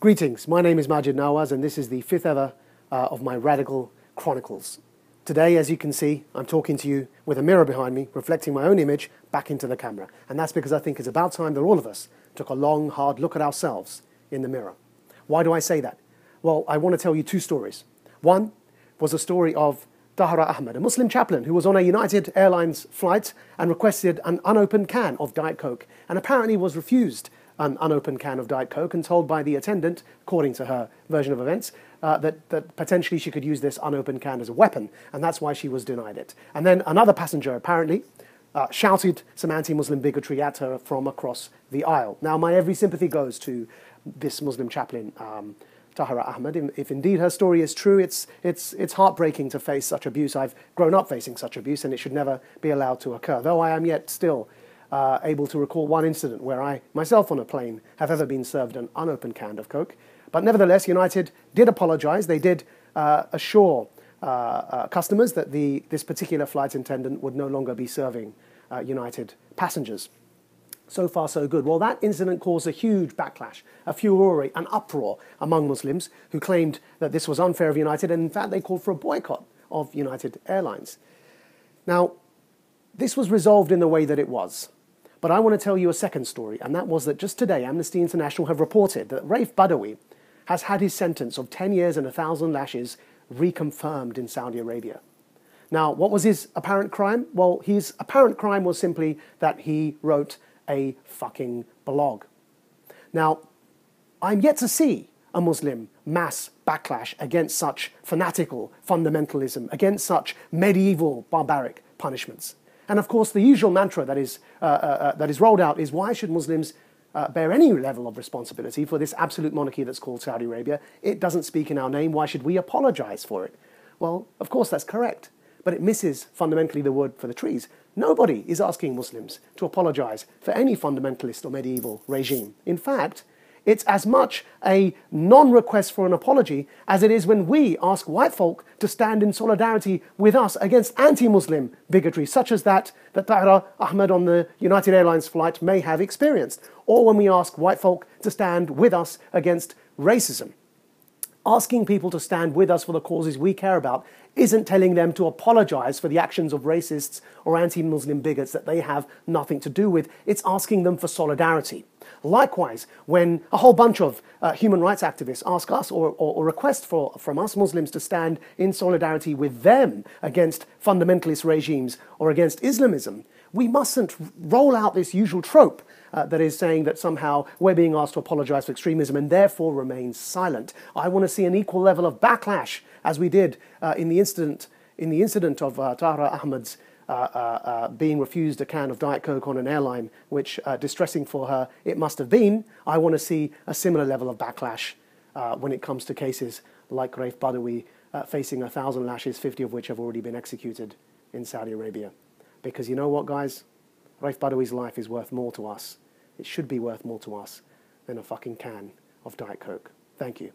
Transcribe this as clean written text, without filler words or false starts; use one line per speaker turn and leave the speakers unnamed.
Greetings, my name is Maajid Nawaz and this is the fifth ever of my Radical Chronicles. Today, as you can see, I'm talking to you with a mirror behind me, reflecting my own image back into the camera. And that's because I think it's about time that all of us took a long, hard look at ourselves in the mirror. Why do I say that? Well, I want to tell you two stories. One was a story of Tahra Ahmed, a Muslim chaplain who was on a United Airlines flight and requested an unopened can of Diet Coke and apparently was refused an unopened can of Diet Coke and told by the attendant, according to her version of events, that potentially she could use this unopened can as a weapon, and that's why she was denied it. And then another passenger apparently shouted some anti-Muslim bigotry at her from across the aisle. Now, my every sympathy goes to this Muslim chaplain, Tahra Ahmed. If indeed her story is true, it's heartbreaking to face such abuse. I've grown up facing such abuse, and it should never be allowed to occur, though I am yet still able to recall one incident where I, myself on a plane, have ever been served an unopened can of Coke. But nevertheless, United did apologize. They did assure customers that this particular flight attendant would no longer be serving United passengers. So far, so good. Well, that incident caused a huge backlash, a furore, an uproar among Muslims who claimed that this was unfair of United, and in fact, they called for a boycott of United Airlines. Now, this was resolved in the way that it was. But I want to tell you a second story, and that was that just today, Amnesty International have reported that Raif Badawi has had his sentence of 10 years and 1,000 lashes reconfirmed in Saudi Arabia. Now, what was his apparent crime? Well, his apparent crime was simply that he wrote a fucking blog. Now, I'm yet to see a Muslim mass backlash against such fanatical fundamentalism, against such medieval barbaric punishments. And of course, the usual mantra that is rolled out is, why should Muslims bear any level of responsibility for this absolute monarchy that's called Saudi Arabia? It doesn't speak in our name. Why should we apologize for it? Well, of course, that's correct. But it misses fundamentally the wood for the trees. Nobody is asking Muslims to apologize for any fundamentalist or medieval regime. In fact, it's as much a non-request for an apology as it is when we ask white folk to stand in solidarity with us against anti-Muslim bigotry, such as that Tahra Ahmed on the United Airlines flight may have experienced, or when we ask white folk to stand with us against racism. Asking people to stand with us for the causes we care about isn't telling them to apologize for the actions of racists or anti-Muslim bigots that they have nothing to do with. It's asking them for solidarity. Likewise, when a whole bunch of human rights activists ask us or request from us Muslims to stand in solidarity with them against fundamentalist regimes or against Islamism, we mustn't roll out this usual trope that is saying that somehow we're being asked to apologize for extremism and therefore remain silent. I want to see an equal level of backlash as we did in the incident of Tahra Ahmed's being refused a can of Diet Coke on an airline, which, distressing for her, it must have been. I want to see a similar level of backlash when it comes to cases like Raif Badawi facing 1,000 lashes, 50 of which have already been executed in Saudi Arabia. Because you know what, guys? Raif Badawi's life is worth more to us. It should be worth more to us than a fucking can of Diet Coke. Thank you.